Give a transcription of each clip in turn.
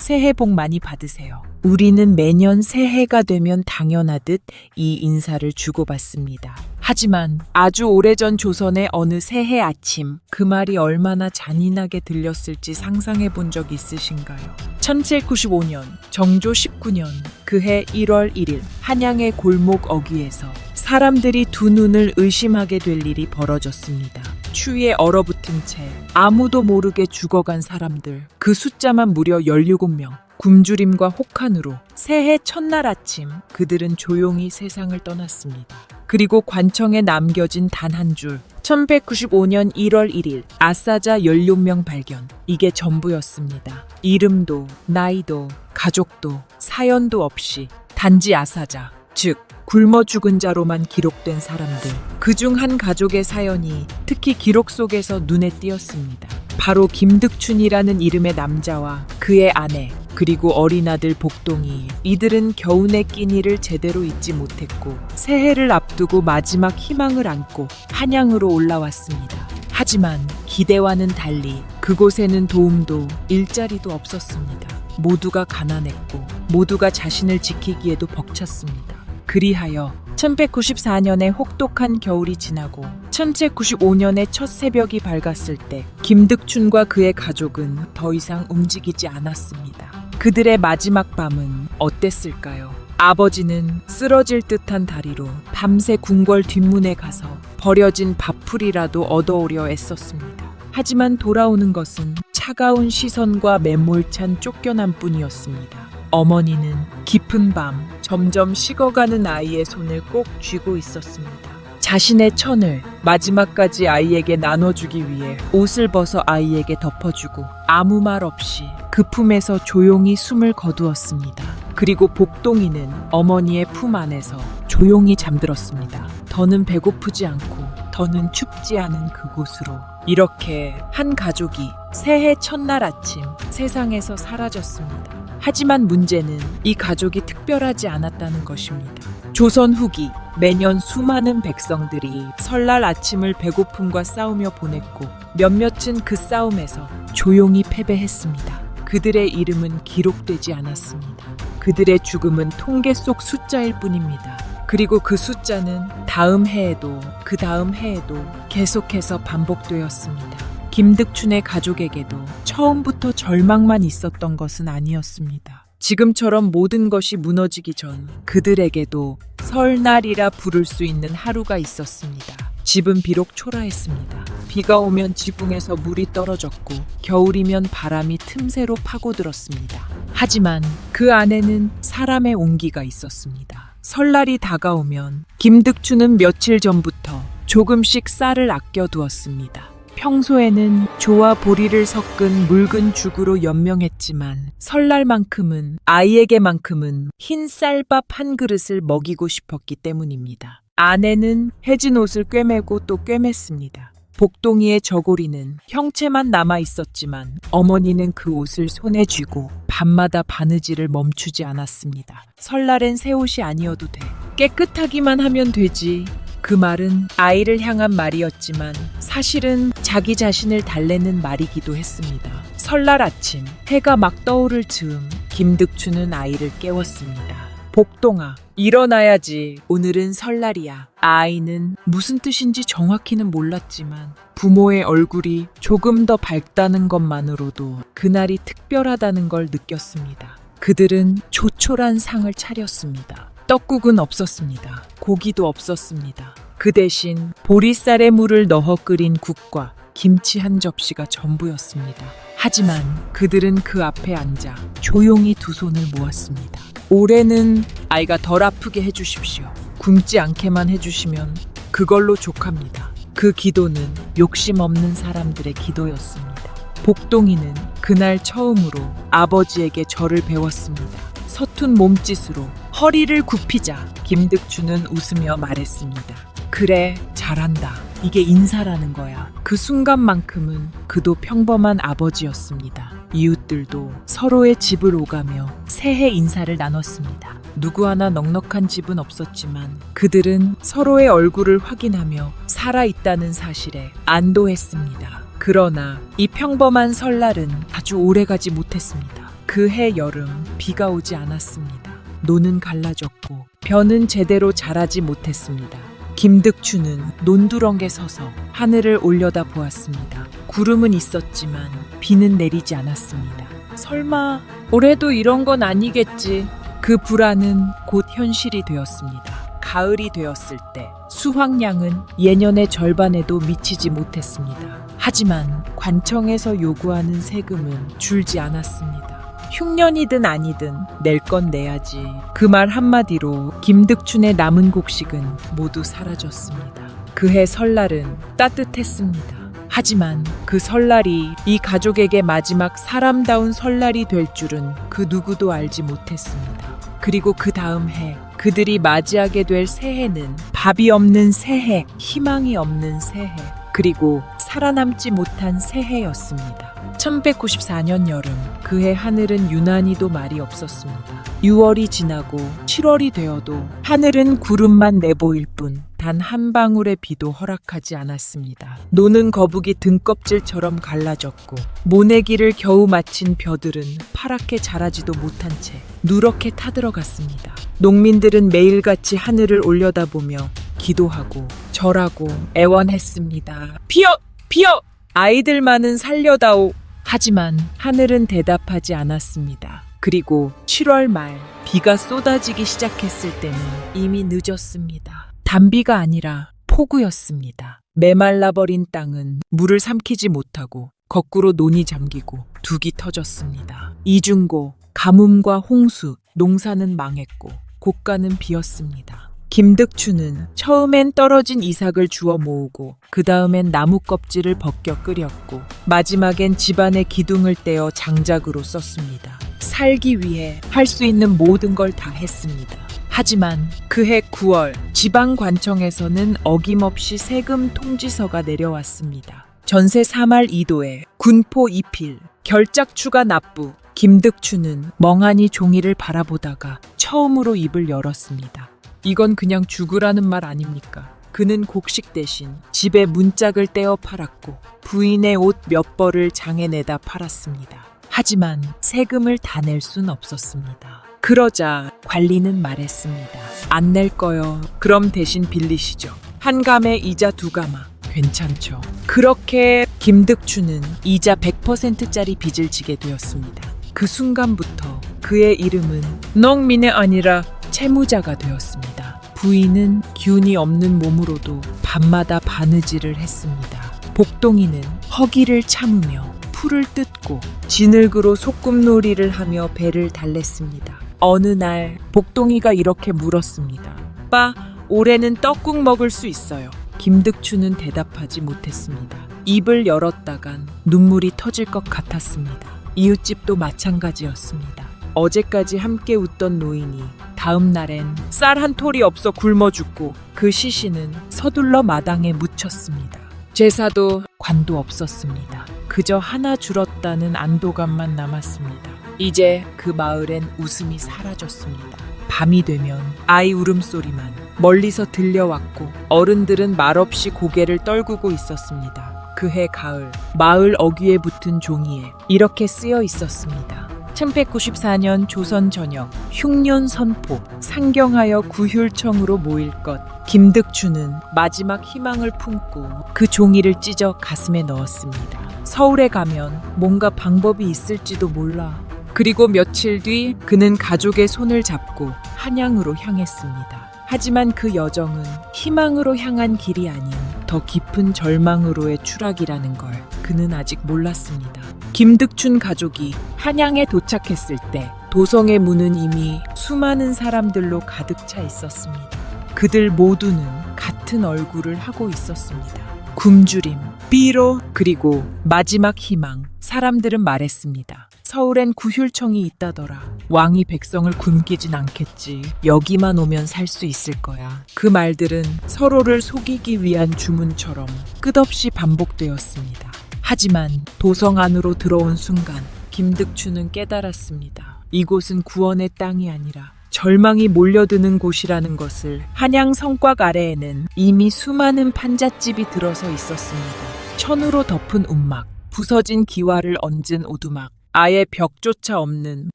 새해 복 많이 받으세요. 우리는 매년 새해가 되면 당연하듯 이 인사를 주고받습니다. 하지만 아주 오래전 조선의 어느 새해 아침, 그 말이 얼마나 잔인하게 들렸을지 상상해 본 적 있으신가요? 1795년 정조 19년 그해 1월 1일 한양의 골목 어귀에서 사람들이 두 눈을 의심하게 될 일이 벌어졌습니다. 추위에 얼어붙은 채 아무도 모르게 죽어간 사람들, 그 숫자만 무려 17명. 굶주림과 혹한으로 새해 첫날 아침 그들은 조용히 세상을 떠났습니다. 그리고 관청에 남겨진 단 한 줄, 1195년 1월 1일 아싸자 16명 발견. 이게 전부였습니다. 이름도 나이도 가족도 사연도 없이 단지 아싸자, 즉 굶어 죽은 자로만 기록된 사람들. 그중 한 가족의 사연이 특히 기록 속에서 눈에 띄었습니다. 바로 김득춘이라는 이름의 남자와 그의 아내, 그리고 어린아들 복동이. 이들은 겨우내 끼니를 제대로 잊지 못했고 새해를 앞두고 마지막 희망을 안고 한양으로 올라왔습니다. 하지만 기대와는 달리 그곳에는 도움도 일자리도 없었습니다. 모두가 가난했고 모두가 자신을 지키기에도 벅찼습니다. 그리하여 1194년에 혹독한 겨울이 지나고 1795년의 첫 새벽이 밝았을 때 김득춘과 그의 가족은 더 이상 움직이지 않았습니다. 그들의 마지막 밤은 어땠을까요? 아버지는 쓰러질 듯한 다리로 밤새 궁궐 뒷문에 가서 버려진 밥풀이라도 얻어오려 애썼습니다. 하지만 돌아오는 것은 차가운 시선과 매몰찬 쫓겨남뿐이었습니다. 어머니는 깊은 밤 점점 식어가는 아이의 손을 꼭 쥐고 있었습니다. 자신의 천을 마지막까지 아이에게 나눠주기 위해 옷을 벗어 아이에게 덮어주고 아무 말 없이 그 품에서 조용히 숨을 거두었습니다. 그리고 복동이는 어머니의 품 안에서 조용히 잠들었습니다. 더는 배고프지 않고 더는 춥지 않은 그곳으로. 이렇게 한 가족이 새해 첫날 아침 세상에서 사라졌습니다. 하지만 문제는 이 가족이 특별하지 않았다는 것입니다. 조선 후기 매년 수많은 백성들이 설날 아침을 배고픔과 싸우며 보냈고 몇몇은 그 싸움에서 조용히 패배했습니다. 그들의 이름은 기록되지 않았습니다. 그들의 죽음은 통계 속 숫자일 뿐입니다. 그리고 그 숫자는 다음 해에도 그 다음 해에도 계속해서 반복되었습니다. 김득춘의 가족에게도 처음부터 절망만 있었던 것은 아니었습니다. 지금처럼 모든 것이 무너지기 전 그들에게도 설날이라 부를 수 있는 하루가 있었습니다. 집은 비록 초라했습니다. 비가 오면 지붕에서 물이 떨어졌고 겨울이면 바람이 틈새로 파고들었습니다. 하지만 그 안에는 사람의 온기가 있었습니다. 설날이 다가오면 김득춘은 며칠 전부터 조금씩 쌀을 아껴두었습니다. 평소에는 조와 보리를 섞은 묽은 죽으로 연명했지만 설날만큼은 아이에게만큼은 흰 쌀밥 한 그릇을 먹이고 싶었기 때문입니다. 아내는 해진 옷을 꿰매고 또 꿰맸습니다. 복동이의 저고리는 형체만 남아 있었지만 어머니는 그 옷을 손에 쥐고 밤마다 바느질을 멈추지 않았습니다. 설날엔 새 옷이 아니어도 돼. 깨끗하기만 하면 되지. 그 말은 아이를 향한 말이었지만 사실은 자기 자신을 달래는 말이기도 했습니다. 설날 아침 해가 막 떠오를 즈음 김득춘은 아이를 깨웠습니다. 복동아, 일어나야지. 오늘은 설날이야. 아이는 무슨 뜻인지 정확히는 몰랐지만 부모의 얼굴이 조금 더 밝다는 것만으로도 그날이 특별하다는 걸 느꼈습니다. 그들은 조촐한 상을 차렸습니다. 떡국은 없었습니다. 고기도 없었습니다. 그 대신 보리쌀에 물을 넣어 끓인 국과 김치 한 접시가 전부였습니다. 하지만 그들은 그 앞에 앉아 조용히 두 손을 모았습니다. 올해는 아이가 덜 아프게 해주십시오. 굶지 않게만 해주시면 그걸로 족합니다. 그 기도는 욕심 없는 사람들의 기도였습니다. 복동이는 그날 처음으로 아버지에게 절을 배웠습니다. 서툰 몸짓으로 허리를 굽히자 김득춘은 웃으며 말했습니다. 그래, 잘한다. 이게 인사라는 거야. 그 순간만큼은 그도 평범한 아버지였습니다. 이웃들도 서로의 집을 오가며 새해 인사를 나눴습니다. 누구 하나 넉넉한 집은 없었지만 그들은 서로의 얼굴을 확인하며 살아있다는 사실에 안도했습니다. 그러나 이 평범한 설날은 아주 오래가지 못했습니다. 그해 여름 비가 오지 않았습니다. 논은 갈라졌고 벼는 제대로 자라지 못했습니다. 김득추는 논두렁에 서서 하늘을 올려다 보았습니다. 구름은 있었지만 비는 내리지 않았습니다. 설마 올해도 이런 건 아니겠지. 그 불안은 곧 현실이 되었습니다. 가을이 되었을 때 수확량은 예년의 절반에도 미치지 못했습니다. 하지만 관청에서 요구하는 세금은 줄지 않았습니다. 흉년이든 아니든 낼 건 내야지. 그 말 한마디로 김득춘의 남은 곡식은 모두 사라졌습니다. 그해 설날은 따뜻했습니다. 하지만 그 설날이 이 가족에게 마지막 사람다운 설날이 될 줄은 그 누구도 알지 못했습니다. 그리고 그 다음 해 그들이 맞이하게 될 새해는 밥이 없는 새해, 희망이 없는 새해, 그리고 살아남지 못한 새해였습니다. 1194년 여름, 그해 하늘은 유난히도 말이 없었습니다. 6월이 지나고 7월이 되어도 하늘은 구름만 내보일 뿐 단 한 방울의 비도 허락하지 않았습니다. 노는 거북이 등껍질처럼 갈라졌고 모내기를 겨우 마친 벼들은 파랗게 자라지도 못한 채 누렇게 타들어갔습니다. 농민들은 매일같이 하늘을 올려다보며 기도하고 절하고 애원했습니다. 비어! 비어! 아이들만은 살려다오! 하지만 하늘은 대답하지 않았습니다. 그리고 7월 말 비가 쏟아지기 시작했을 때는 이미 늦었습니다. 단비가 아니라 폭우였습니다. 메말라버린 땅은 물을 삼키지 못하고 거꾸로 논이 잠기고 둑이 터졌습니다. 이중고, 가뭄과 홍수, 농사는 망했고 고가는 비었습니다. 김득추는 처음엔 떨어진 이삭을 주워 모으고 그 다음엔 나무 껍질을 벗겨 끓였고 마지막엔 집안의 기둥을 떼어 장작으로 썼습니다. 살기 위해 할 수 있는 모든 걸 다 했습니다. 하지만 그해 9월 지방관청에서는 어김없이 세금 통지서가 내려왔습니다. 전세 3할 2도에 군포 2필, 결작 추가 납부. 김득추는 멍하니 종이를 바라보다가 처음으로 입을 열었습니다. 이건 그냥 죽으라는 말 아닙니까? 그는 곡식 대신 집에 문짝을 떼어 팔았고 부인의 옷 몇 벌을 장에 내다 팔았습니다. 하지만 세금을 다 낼 순 없었습니다. 그러자 관리는 말했습니다. 안 낼 거요. 그럼 대신 빌리시죠. 한 감에 이자 2가마. 괜찮죠. 그렇게 김득추는 이자 100%짜리 빚을 지게 되었습니다. 그 순간부터 그의 이름은 농민이 아니라 채무자가 되었습니다. 부인은 기운이 없는 몸으로도 밤마다 바느질을 했습니다. 복동이는 허기를 참으며 풀을 뜯고 진흙으로 소꿉놀이를 하며 배를 달랬습니다. 어느 날 복동이가 이렇게 물었습니다. 빠, 올해는 떡국 먹을 수 있어요. 김득추는 대답하지 못했습니다. 입을 열었다간 눈물이 터질 것 같았습니다. 이웃집도 마찬가지였습니다. 어제까지 함께 웃던 노인이 다음 날엔 쌀 한 톨이 없어 굶어 죽고 그 시신은 서둘러 마당에 묻혔습니다. 제사도 관도 없었습니다. 그저 하나 줄었다는 안도감만 남았습니다. 이제 그 마을엔 웃음이 사라졌습니다. 밤이 되면 아이 울음소리만 멀리서 들려왔고 어른들은 말없이 고개를 떨구고 있었습니다. 그해 가을 마을 어귀에 붙은 종이에 이렇게 쓰여 있었습니다. 1194년 조선 전역 흉년 선포 상경하여 구휼청으로 모일 것. 김득추는 마지막 희망을 품고 그 종이를 찢어 가슴에 넣었습니다. 서울에 가면 뭔가 방법이 있을지도 몰라. 그리고 며칠 뒤 그는 가족의 손을 잡고 한양으로 향했습니다. 하지만 그 여정은 희망으로 향한 길이 아닌 더 깊은 절망으로의 추락이라는 걸 그는 아직 몰랐습니다. 김득춘 가족이 한양에 도착했을 때 도성의 문은 이미 수많은 사람들로 가득 차 있었습니다. 그들 모두는 같은 얼굴을 하고 있었습니다. 굶주림, 비로, 그리고 마지막 희망. 사람들은 말했습니다. 서울엔 구휼청이 있다더라. 왕이 백성을 굶기진 않겠지. 여기만 오면 살 수 있을 거야. 그 말들은 서로를 속이기 위한 주문처럼 끝없이 반복되었습니다. 하지만 도성 안으로 들어온 순간 김득추는 깨달았습니다. 이곳은 구원의 땅이 아니라 절망이 몰려드는 곳이라는 것을. 한양 성곽 아래에는 이미 수많은 판잣집이 들어서 있었습니다. 천으로 덮은 움막, 부서진 기와를 얹은 오두막, 아예 벽조차 없는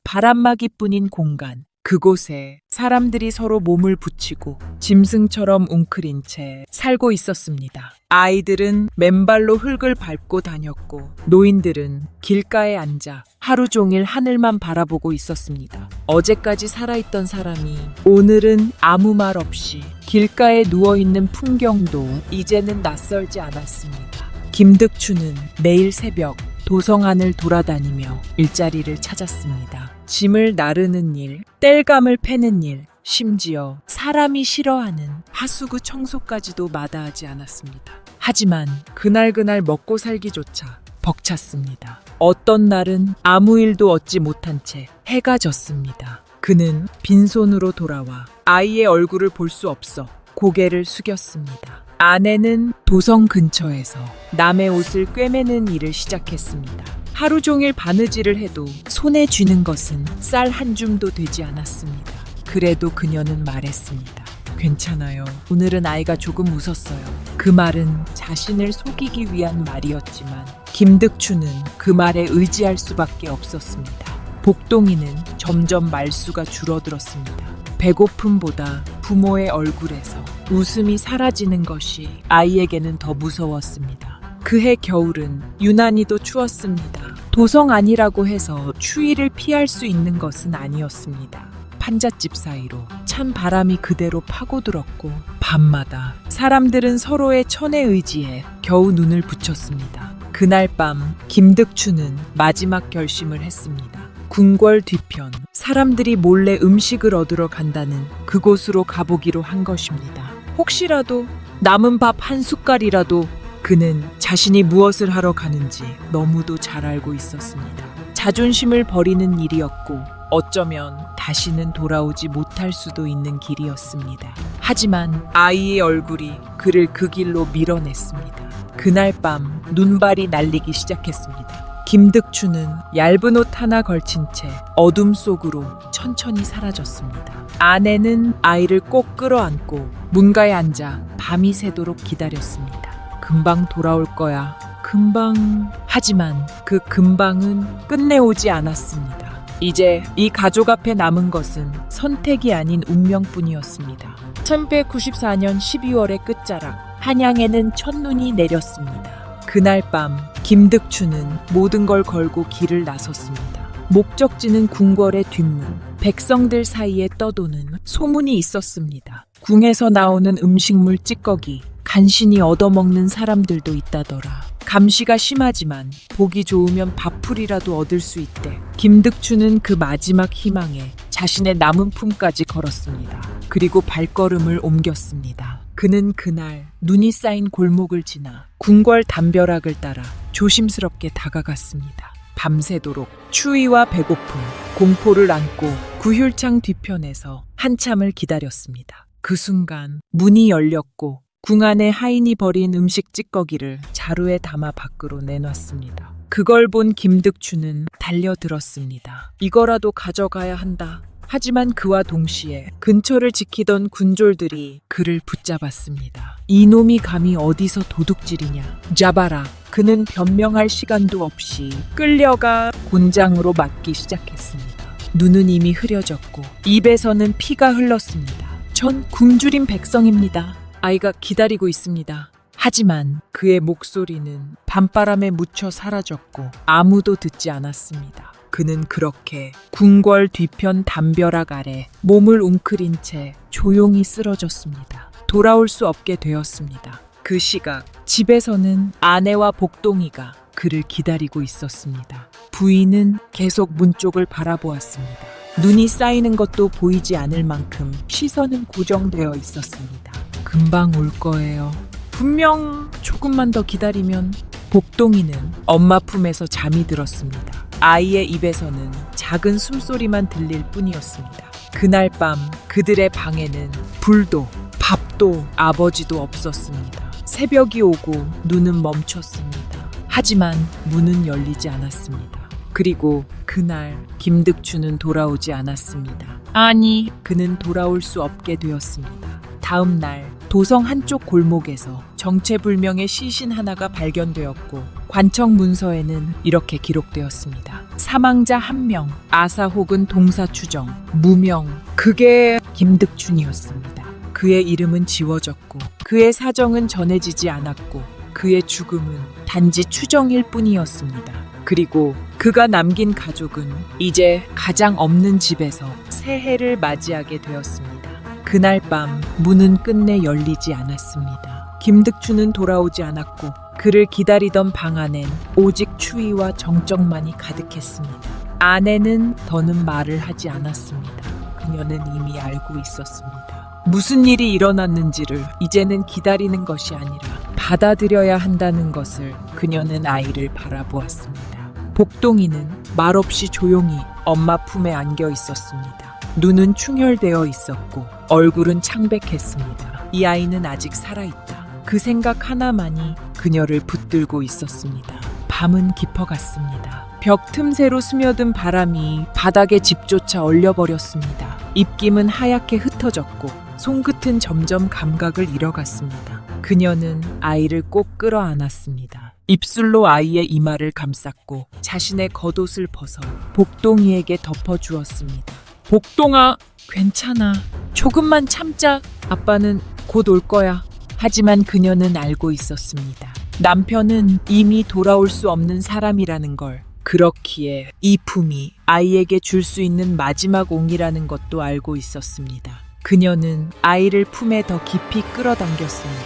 바람막이뿐인 공간. 그곳에 사람들이 서로 몸을 붙이고 짐승처럼 웅크린 채 살고 있었습니다. 아이들은 맨발로 흙을 밟고 다녔고 노인들은 길가에 앉아 하루 종일 하늘만 바라보고 있었습니다. 어제까지 살아있던 사람이 오늘은 아무 말 없이 길가에 누워있는 풍경도 이제는 낯설지 않았습니다. 김득추는 매일 새벽 도성안을 돌아다니며 일자리를 찾았습니다. 짐을 나르는 일, 땔감을 패는 일, 심지어 사람이 싫어하는 하수구 청소까지도 마다하지 않았습니다. 하지만 그날 먹고 살기조차 벅찼습니다. 어떤 날은 아무 일도 얻지 못한 채 해가 졌습니다. 그는 빈손으로 돌아와 아이의 얼굴을 볼 수 없어 고개를 숙였습니다. 아내는 도성 근처에서 남의 옷을 꿰매는 일을 시작했습니다. 하루 종일 바느질을 해도 손에 쥐는 것은 쌀 한 줌도 되지 않았습니다. 그래도 그녀는 말했습니다. 괜찮아요. 오늘은 아이가 조금 웃었어요. 그 말은 자신을 속이기 위한 말이었지만 김득추는 그 말에 의지할 수밖에 없었습니다. 복동이는 점점 말수가 줄어들었습니다. 배고픔보다 부모의 얼굴에서 웃음이 사라지는 것이 아이에게는 더 무서웠습니다. 그해 겨울은 유난히도 추웠습니다. 도성 안이라고 해서 추위를 피할 수 있는 것은 아니었습니다. 판잣집 사이로 찬 바람이 그대로 파고들었고 밤마다 사람들은 서로의 천에 의지해 겨우 눈을 붙였습니다. 그날 밤 김득추는 마지막 결심을 했습니다. 궁궐 뒤편 사람들이 몰래 음식을 얻으러 간다는 그곳으로 가보기로 한 것입니다. 혹시라도 남은 밥 한 숟갈이라도. 그는 자신이 무엇을 하러 가는지 너무도 잘 알고 있었습니다. 자존심을 버리는 일이었고 어쩌면 다시는 돌아오지 못할 수도 있는 길이었습니다. 하지만 아이의 얼굴이 그를 그 길로 밀어냈습니다. 그날 밤 눈발이 날리기 시작했습니다. 김득추는 얇은 옷 하나 걸친 채 어둠 속으로 천천히 사라졌습니다. 아내는 아이를 꼭 끌어안고 문가에 앉아 밤이 새도록 기다렸습니다. 금방 돌아올 거야. 금방. 하지만 그 금방은 끝내 오지 않았습니다. 이제 이 가족 앞에 남은 것은 선택이 아닌 운명뿐이었습니다. 1194년 12월의 끝자락, 한양에는 첫눈이 내렸습니다. 그날 밤 김득추는 모든 걸 걸고 길을 나섰습니다. 목적지는 궁궐의 뒷문, 백성들 사이에 떠도는 소문이 있었습니다. 궁에서 나오는 음식물 찌꺼기, 간신히 얻어먹는 사람들도 있다더라. 감시가 심하지만 보기 좋으면 밥풀이라도 얻을 수 있대. 김득추는 그 마지막 희망에 자신의 남은 품까지 걸었습니다. 그리고 발걸음을 옮겼습니다. 그는 그날 눈이 쌓인 골목을 지나 궁궐 담벼락을 따라 조심스럽게 다가갔습니다. 밤새도록 추위와 배고픔, 공포를 안고 구휼창 뒤편에서 한참을 기다렸습니다. 그 순간 문이 열렸고 궁 안에 하인이 버린 음식 찌꺼기를 자루에 담아 밖으로 내놨습니다. 그걸 본 김득추는 달려들었습니다. 이거라도 가져가야 한다. 하지만 그와 동시에 근처를 지키던 군졸들이 그를 붙잡았습니다. 이놈이 감히 어디서 도둑질이냐. 잡아라. 그는 변명할 시간도 없이 끌려가 곤장으로 맞기 시작했습니다. 눈은 이미 흐려졌고 입에서는 피가 흘렀습니다. 전 굶주린 백성입니다. 아이가 기다리고 있습니다. 하지만 그의 목소리는 밤바람에 묻혀 사라졌고 아무도 듣지 않았습니다. 그는 그렇게 궁궐 뒤편 담벼락 아래 몸을 웅크린 채 조용히 쓰러졌습니다. 돌아올 수 없게 되었습니다. 그 시각 집에서는 아내와 복동이가 그를 기다리고 있었습니다. 부인은 계속 문 쪽을 바라보았습니다. 눈이 쌓이는 것도 보이지 않을 만큼 시선은 고정되어 있었습니다. 금방 올 거예요. 분명 조금만 더 기다리면. 복동이는 엄마 품에서 잠이 들었습니다. 아이의 입에서는 작은 숨소리만 들릴 뿐이었습니다. 그날 밤 그들의 방에는 불도 밥도 아버지도 없었습니다. 새벽이 오고 눈은 멈췄습니다. 하지만 문은 열리지 않았습니다. 그리고 그날 김득추는 돌아오지 않았습니다. 아니, 그는 돌아올 수 없게 되었습니다. 다음 날 도성 한쪽 골목에서 정체불명의 시신 하나가 발견되었고 관청 문서에는 이렇게 기록되었습니다. 사망자 1명, 아사 혹은 동사 추정, 무명. 그게 김득춘이었습니다. 그의 이름은 지워졌고 그의 사정은 전해지지 않았고 그의 죽음은 단지 추정일 뿐이었습니다. 그리고 그가 남긴 가족은 이제 가장 없는 집에서 새해를 맞이하게 되었습니다. 그날 밤 문은 끝내 열리지 않았습니다. 김득춘은 돌아오지 않았고 그를 기다리던 방 안엔 오직 추위와 정적만이 가득했습니다. 아내는 더는 말을 하지 않았습니다. 그녀는 이미 알고 있었습니다. 무슨 일이 일어났는지를 이제는 기다리는 것이 아니라 받아들여야 한다는 것을 그녀는 아이를 바라보았습니다. 복동이는 말없이 조용히 엄마 품에 안겨 있었습니다. 눈은 충혈되어 있었고 얼굴은 창백했습니다. 이 아이는 아직 살아있다. 그 생각 하나만이 그녀를 붙들고 있었습니다. 밤은 깊어갔습니다. 벽 틈새로 스며든 바람이 바닥에 집조차 얼려버렸습니다. 입김은 하얗게 흩어졌고 손끝은 점점 감각을 잃어갔습니다. 그녀는 아이를 꼭 끌어안았습니다. 입술로 아이의 이마를 감쌌고 자신의 겉옷을 벗어 복동이에게 덮어주었습니다. 복동아, 괜찮아. 조금만 참자. 아빠는 곧 올 거야. 하지만 그녀는 알고 있었습니다. 남편은 이미 돌아올 수 없는 사람이라는 걸. 그렇기에 이 품이 아이에게 줄 수 있는 마지막 옹이라는 것도 알고 있었습니다. 그녀는 아이를 품에 더 깊이 끌어당겼습니다.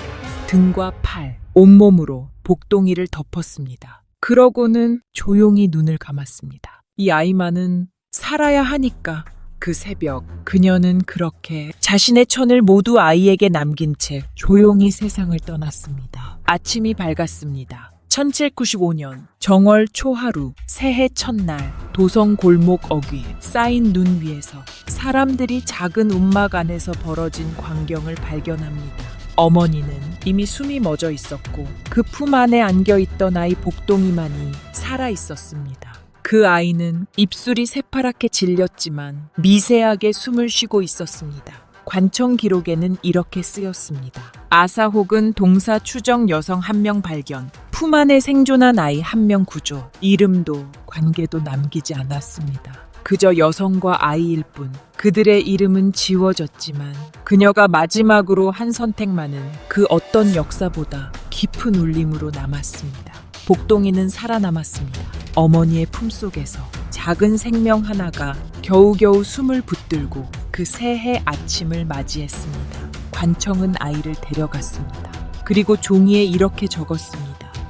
등과 팔, 온몸으로 복동이를 덮었습니다. 그러고는 조용히 눈을 감았습니다. 이 아이만은 살아야 하니까. 그 새벽 그녀는 그렇게 자신의 천을 모두 아이에게 남긴 채 조용히 세상을 떠났습니다. 아침이 밝았습니다. 1795년 정월 초하루 새해 첫날 도성 골목 어귀 쌓인 눈 위에서 사람들이 작은 움막 안에서 벌어진 광경을 발견합니다. 어머니는 이미 숨이 멎어 있었고 그 품 안에 안겨있던 아이 복동이만이 살아 있었습니다. 그 아이는 입술이 새파랗게 질렸지만 미세하게 숨을 쉬고 있었습니다. 관청 기록에는 이렇게 쓰였습니다. 아사 혹은 동사 추정 여성 1명 발견, 품 안에 생존한 아이 1명 구조, 이름도 관계도 남기지 않았습니다. 그저 여성과 아이일 뿐. 그들의 이름은 지워졌지만 그녀가 마지막으로 한 선택만은 그 어떤 역사보다 깊은 울림으로 남았습니다. 복동이는 살아남았습니다. 어머니의 품속에서 작은 생명 하나가 겨우겨우 숨을 붙들고 그 새해 아침을 맞이했습니다. 관청은 아이를 데려갔습니다. 그리고 종이에 이렇게 적었습니다.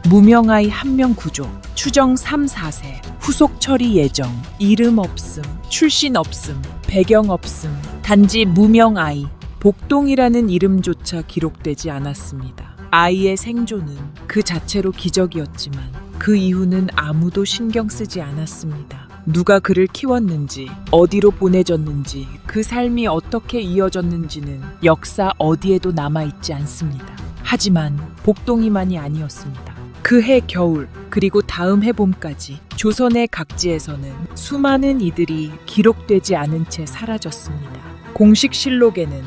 무명아이 1명 구조, 추정 3, 4세, 후속 처리 예정, 이름 없음, 출신 없음, 배경 없음, 단지 무명아이. 복동이라는 이름조차 기록되지 않았습니다. 아이의 생존은 그 자체로 기적이었지만 그 이후는 아무도 신경 쓰지 않았습니다. 누가 그를 키웠는지, 어디로 보내졌는지, 그 삶이 어떻게 이어졌는지는 역사 어디에도 남아있지 않습니다. 하지만 복동이만이 아니었습니다. 그 해 겨울, 그리고 다음 해 봄까지 조선의 각지에서는 수많은 이들이 기록되지 않은 채 사라졌습니다. 공식 실록에는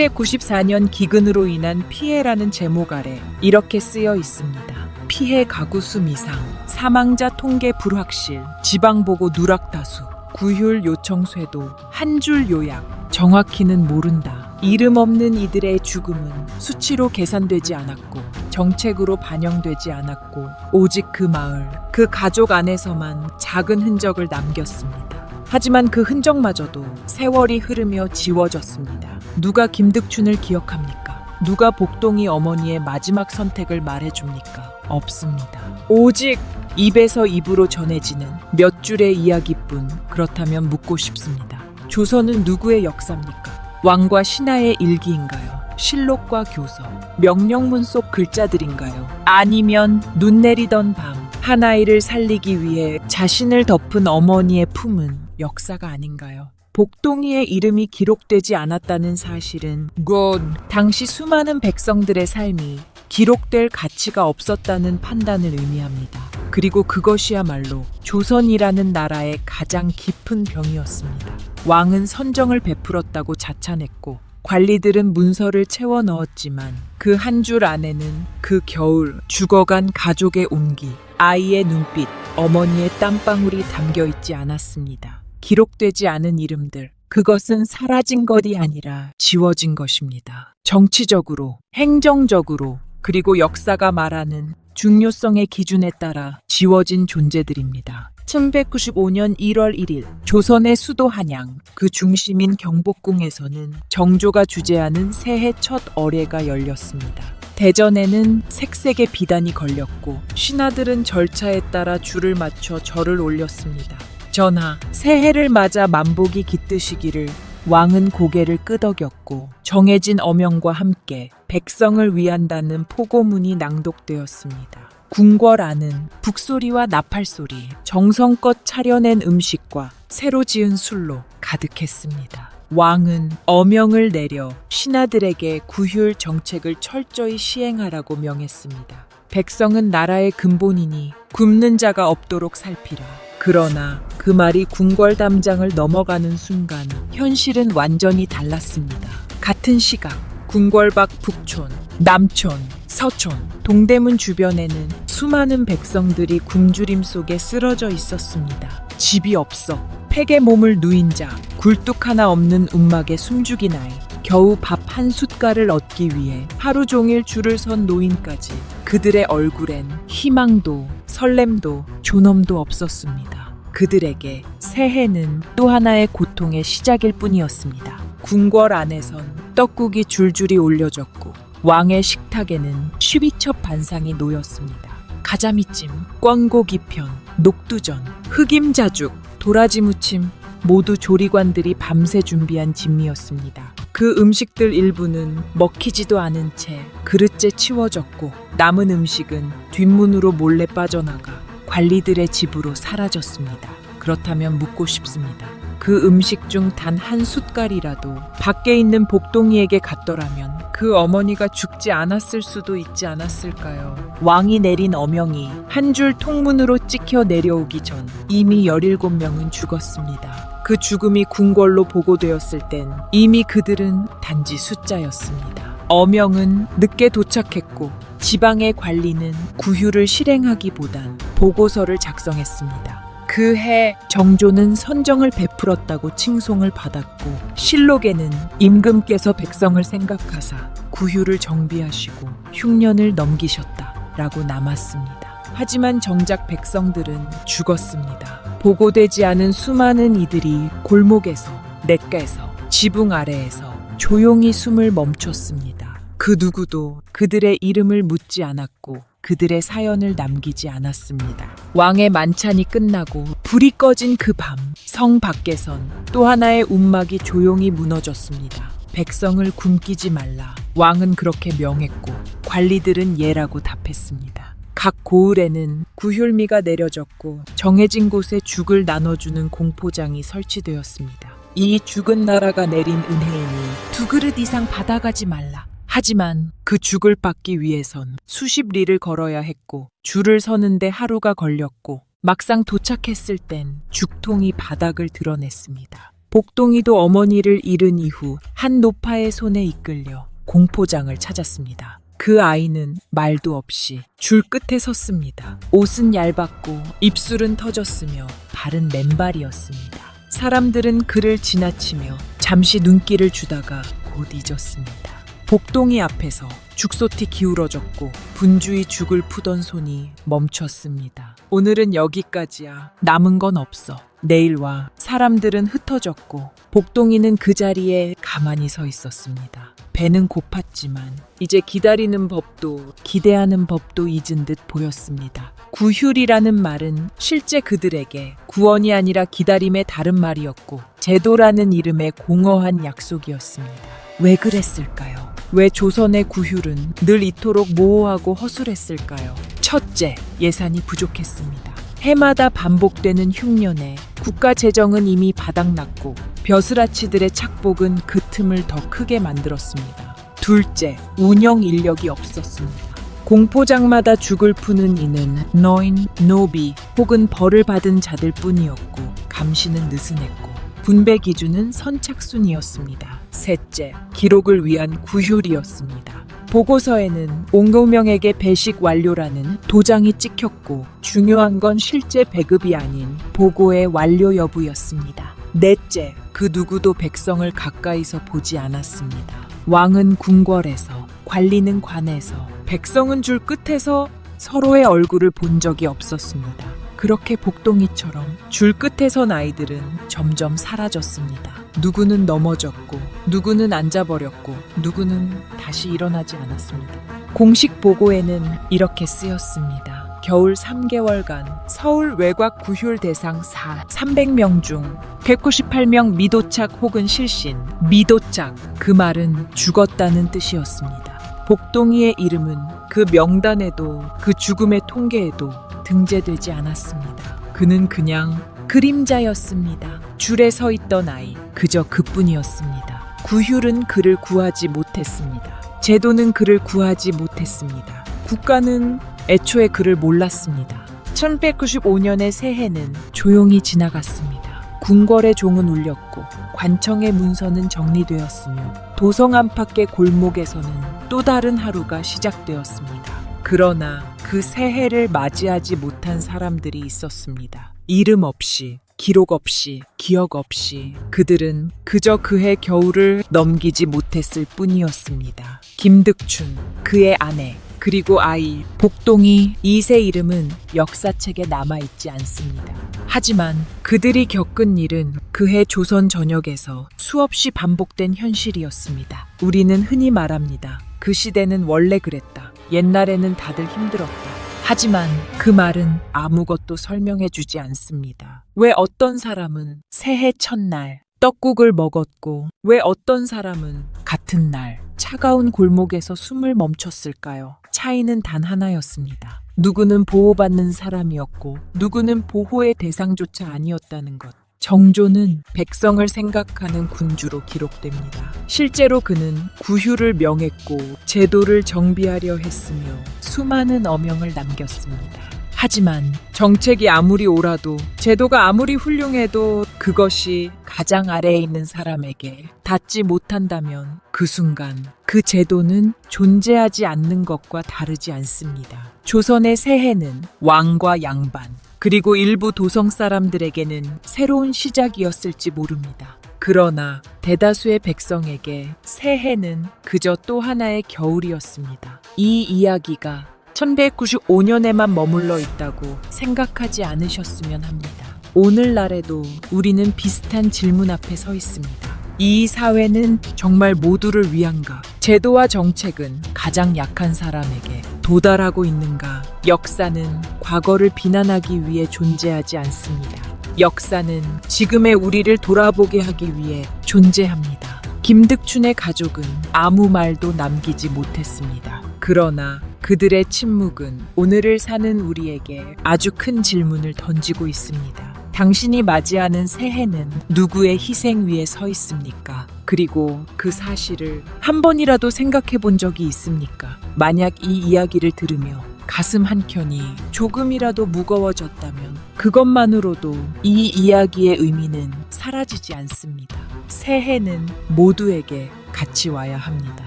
1194년 기근으로 인한 피해라는 제목 아래 이렇게 쓰여 있습니다. 피해 가구 수 미상, 사망자 통계 불확실, 지방보고 누락다수, 구휼 요청 쇄도, 한 줄 요약, 정확히는 모른다. 이름 없는 이들의 죽음은 수치로 계산되지 않았고 정책으로 반영되지 않았고 오직 그 마을, 그 가족 안에서만 작은 흔적을 남겼습니다. 하지만 그 흔적마저도 세월이 흐르며 지워졌습니다. 누가 김득춘을 기억합니까? 누가 복동이 어머니의 마지막 선택을 말해줍니까? 없습니다. 오직 입에서 입으로 전해지는 몇 줄의 이야기뿐. 그렇다면 묻고 싶습니다. 조선은 누구의 역사입니까? 왕과 신하의 일기인가요? 실록과 교서, 명령문 속 글자들인가요? 아니면 눈 내리던 밤 한 아이를 살리기 위해 자신을 덮은 어머니의 품은 역사가 아닌가요? 복동이의 이름이 기록되지 않았다는 사실은 곧 당시 수많은 백성들의 삶이 기록될 가치가 없었다는 판단을 의미합니다. 그리고 그것이야말로 조선이라는 나라의 가장 깊은 병이었습니다. 왕은 선정을 베풀었다고 자찬했고 관리들은 문서를 채워 넣었지만 그 한 줄 안에는 그 겨울 죽어간 가족의 온기, 아이의 눈빛, 어머니의 땀방울이 담겨 있지 않았습니다. 기록되지 않은 이름들, 그것은 사라진 것이 아니라 지워진 것입니다. 정치적으로, 행정적으로, 그리고 역사가 말하는 중요성의 기준에 따라 지워진 존재들입니다. 1195년 1월 1일 조선의 수도 한양, 그 중심인 경복궁에서는 정조가 주재하는 새해 첫 어례가 열렸습니다. 대전에는 색색의 비단이 걸렸고 신하들은 절차에 따라 줄을 맞춰 절을 올렸습니다. 전하, 새해를 맞아 만복이 깃드시기를. 왕은 고개를 끄덕였고 정해진 어명과 함께 백성을 위한다는 포고문이 낭독되었습니다. 궁궐 안은 북소리와 나팔소리, 정성껏 차려낸 음식과 새로 지은 술로 가득했습니다. 왕은 어명을 내려 신하들에게 구휼 정책을 철저히 시행하라고 명했습니다. 백성은 나라의 근본이니 굶는 자가 없도록 살피라. 그러나 그 말이 궁궐 담장을 넘어가는 순간 현실은 완전히 달랐습니다. 같은 시각 궁궐 밖 북촌, 남촌, 서촌, 동대문 주변에는 수많은 백성들이 굶주림 속에 쓰러져 있었습니다. 집이 없어 팩에 몸을 누인 자, 굴뚝 하나 없는 움막의 숨죽인 아이, 겨우 밥 한 숟갈을 얻기 위해 하루 종일 줄을 선 노인까지 그들의 얼굴엔 희망도 설렘도 존엄도 없었습니다. 그들에게 새해는 또 하나의 고통의 시작일 뿐이었습니다. 궁궐 안에선 떡국이 줄줄이 올려졌고 왕의 식탁에는 쉬비첩 반상이 놓였습니다. 가자미찜, 꿩고기편, 녹두전, 흑임자죽, 도라지 무침, 모두 조리관들이 밤새 준비한 진미였습니다. 그 음식들 일부는 먹히지도 않은 채 그릇째 치워졌고 남은 음식은 뒷문으로 몰래 빠져나가 관리들의 집으로 사라졌습니다. 그렇다면 묻고 싶습니다. 그 음식 중 단 한 숟갈이라도 밖에 있는 복동이에게 갔더라면 그 어머니가 죽지 않았을 수도 있지 않았을까요? 왕이 내린 어명이 한 줄 통문으로 찍혀 내려오기 전 이미 17명은 죽었습니다. 그 죽음이 궁궐로 보고되었을 땐 이미 그들은 단지 숫자였습니다. 어명은 늦게 도착했고 지방의 관리는 구휼을 실행하기보단 보고서를 작성했습니다. 그 해 정조는 선정을 베풀었다고 칭송을 받았고 실록에는 임금께서 백성을 생각하사 구휼을 정비하시고 흉년을 넘기셨다라고 남았습니다. 하지만 정작 백성들은 죽었습니다. 보고되지 않은 수많은 이들이 골목에서, 냇가에서, 지붕 아래에서 조용히 숨을 멈췄습니다. 그 누구도 그들의 이름을 묻지 않았고 그들의 사연을 남기지 않았습니다. 왕의 만찬이 끝나고 불이 꺼진 그 밤, 성 밖에선 또 하나의 움막이 조용히 무너졌습니다. 백성을 굶기지 말라. 왕은 그렇게 명했고 관리들은 예라고 답했습니다. 각 고을에는 구휼미가 내려졌고 정해진 곳에 죽을 나눠주는 공포장이 설치되었습니다. 이 죽은 나라가 내린 은혜이니 2그릇 이상 받아가지 말라. 하지만 그 죽을 받기 위해선 수십 리를 걸어야 했고 줄을 서는데 하루가 걸렸고 막상 도착했을 땐 죽통이 바닥을 드러냈습니다. 복동이도 어머니를 잃은 이후 한 노파의 손에 이끌려 공포장을 찾았습니다. 그 아이는 말도 없이 줄 끝에 섰습니다. 옷은 얇았고 입술은 터졌으며 발은 맨발이었습니다. 사람들은 그를 지나치며 잠시 눈길을 주다가 곧 잊었습니다. 복동이 앞에서 죽소티 기울어졌고 분주히 죽을 푸던 손이 멈췄습니다. 오늘은 여기까지야. 남은 건 없어. 내일 와. 사람들은 흩어졌고 복동이는 그 자리에 가만히 서 있었습니다. 배는 고팠지만 이제 기다리는 법도 기대하는 법도 잊은 듯 보였습니다. 구휼이라는 말은 실제 그들에게 구원이 아니라 기다림의 다른 말이었고 제도라는 이름의 공허한 약속이었습니다. 왜 그랬을까요? 왜 조선의 구휼은 늘 이토록 모호하고 허술했을까요? 첫째, 예산이 부족했습니다. 해마다 반복되는 흉년에 국가 재정은 이미 바닥났고 벼슬아치들의 착복은 그 틈을 더 크게 만들었습니다. 둘째, 운영 인력이 없었습니다. 공포장마다 죽을 푸는 이는 노인, 노비 혹은 벌을 받은 자들 뿐이었고 감시는 느슨했고 분배 기준은 선착순이었습니다. 셋째, 기록을 위한 구휼이었습니다. 보고서에는 옹금명에게 배식 완료라는 도장이 찍혔고 중요한 건 실제 배급이 아닌 보고의 완료 여부였습니다. 넷째, 그 누구도 백성을 가까이서 보지 않았습니다. 왕은 궁궐에서, 관리는 관에서, 백성은 줄 끝에서 서로의 얼굴을 본 적이 없었습니다. 그렇게 복동이처럼 줄 끝에 선 아이들은 점점 사라졌습니다. 누구는 넘어졌고, 누구는 앉아버렸고, 누구는 다시 일어나지 않았습니다. 공식 보고에는 이렇게 쓰였습니다. 겨울 3개월간 서울 외곽 구휼 대상 300명 중 198명 미도착 혹은 실신. 미도착, 그 말은 죽었다는 뜻이었습니다. 복동이의 이름은 그 명단에도 그 죽음의 통계에도 등재되지 않았습니다. 그는 그냥 그림자였습니다. 줄에 서 있던 아이, 그저 그뿐이었습니다. 구휼은 그를 구하지 못했습니다. 제도는 그를 구하지 못했습니다. 국가는 애초에 그를 몰랐습니다. 1195년의 새해는 조용히 지나갔습니다. 궁궐의 종은 울렸고 관청의 문서는 정리되었으며 도성 안팎의 골목에서는 또 다른 하루가 시작되었습니다. 그러나 그 새해를 맞이하지 못한 사람들이 있었습니다. 이름 없이, 기록 없이, 기억 없이 그들은 그저 그해 겨울을 넘기지 못했을 뿐이었습니다. 김득춘, 그의 아내, 그리고 아이 복동이, 이 세 이름은 역사책에 남아있지 않습니다. 하지만 그들이 겪은 일은 그해 조선 전역에서 수없이 반복된 현실이었습니다. 우리는 흔히 말합니다. 그 시대는 원래 그랬다. 옛날에는 다들 힘들었다. 하지만 그 말은 아무것도 설명해주지 않습니다. 왜 어떤 사람은 새해 첫날 떡국을 먹었고 왜 어떤 사람은 같은 날 차가운 골목에서 숨을 멈췄을까요? 차이는 단 하나였습니다. 누구는 보호받는 사람이었고 누구는 보호의 대상조차 아니었다는 것. 정조는 백성을 생각하는 군주로 기록됩니다. 실제로 그는 구휼을 명했고 제도를 정비하려 했으며 수많은 어명을 남겼습니다. 하지만 정책이 아무리 옳아도 제도가 아무리 훌륭해도 그것이 가장 아래에 있는 사람에게 닿지 못한다면 그 순간 그 제도는 존재하지 않는 것과 다르지 않습니다. 조선의 새해는 왕과 양반 그리고 일부 도성 사람들에게는 새로운 시작이었을지 모릅니다. 그러나 대다수의 백성에게 새해는 그저 또 하나의 겨울이었습니다. 이 이야기가 1195년에만 머물러 있다고 생각하지 않으셨으면 합니다. 오늘날에도 우리는 비슷한 질문 앞에 서 있습니다. 이 사회는 정말 모두를 위한가? 제도와 정책은 가장 약한 사람에게 도달하고 있는가? 역사는 과거를 비난하기 위해 존재하지 않습니다. 역사는 지금의 우리를 돌아보게 하기 위해 존재합니다. 김득춘의 가족은 아무 말도 남기지 못했습니다. 그러나 그들의 침묵은 오늘을 사는 우리에게 아주 큰 질문을 던지고 있습니다. 당신이 맞이하는 새해는 누구의 희생 위에 서 있습니까? 그리고 그 사실을 한 번이라도 생각해 본 적이 있습니까? 만약 이 이야기를 들으며 가슴 한켠이 조금이라도 무거워졌다면 그것만으로도 이 이야기의 의미는 사라지지 않습니다. 새해는 모두에게 같이 와야 합니다.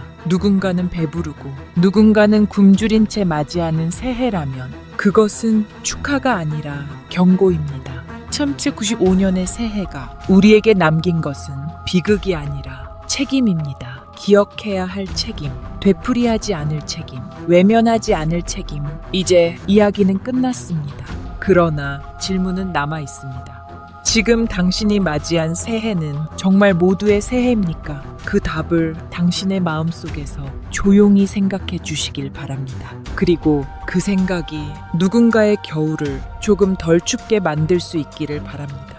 누군가는 배부르고 누군가는 굶주린 채 맞이하는 새해라면 그것은 축하가 아니라 경고입니다. 1795년의 새해가 우리에게 남긴 것은 비극이 아니라 책임입니다. 기억해야 할 책임, 되풀이하지 않을 책임, 외면하지 않을 책임. 이제 이야기는 끝났습니다. 그러나 질문은 남아 있습니다. 지금 당신이 맞이한 새해는 정말 모두의 새해입니까? 그 답을 당신의 마음속에서 조용히 생각해 주시길 바랍니다. 그리고 그 생각이 누군가의 겨울을 조금 덜 춥게 만들 수 있기를 바랍니다.